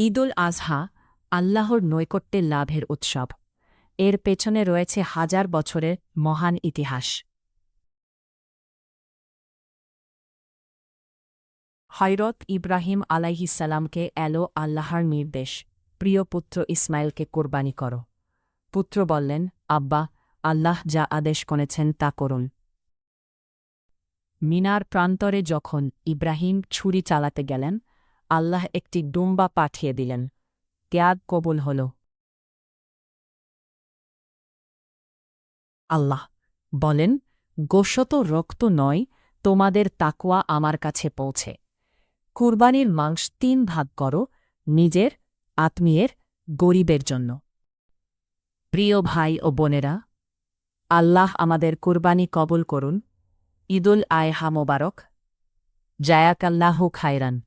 ঈদুল আজহা আল্লাহর নৈকট্যে লাভের উৎসব। এর পেছনে রয়েছে হাজার বছরের মহান ইতিহাস। হযরত ইব্রাহিম আলাইহিসসালামকে এলো আল্লাহর নির্দেশ, প্রিয় পুত্র ইসমাইলকে কোরবানি করো। পুত্র বললেন, আব্বা, আল্লাহ যা আদেশ করেছেন তা করুন। মিনার প্রান্তরে যখন ইব্রাহিম ছুরি চালাতে গেলেন, আল্লাহ একটি ডুম্বা পাঠিয়ে দিলেন। ত্যাগ কবুল হল। আল্লাহ বলেন, গোশত রক্ত নয়, তোমাদের তাকওয়া আমার কাছে পৌঁছে। কুরবানির মাংস ৩ ভাগ করো, নিজের, আত্মীয়ের, গরিবের জন্য। প্রিয় ভাই ও বোনেরা, আল্লাহ আমাদের কুরবানি কবুল করুন। ঈদুল আয়হা মোবারক। জায়াকাল্লাহু খায়রান।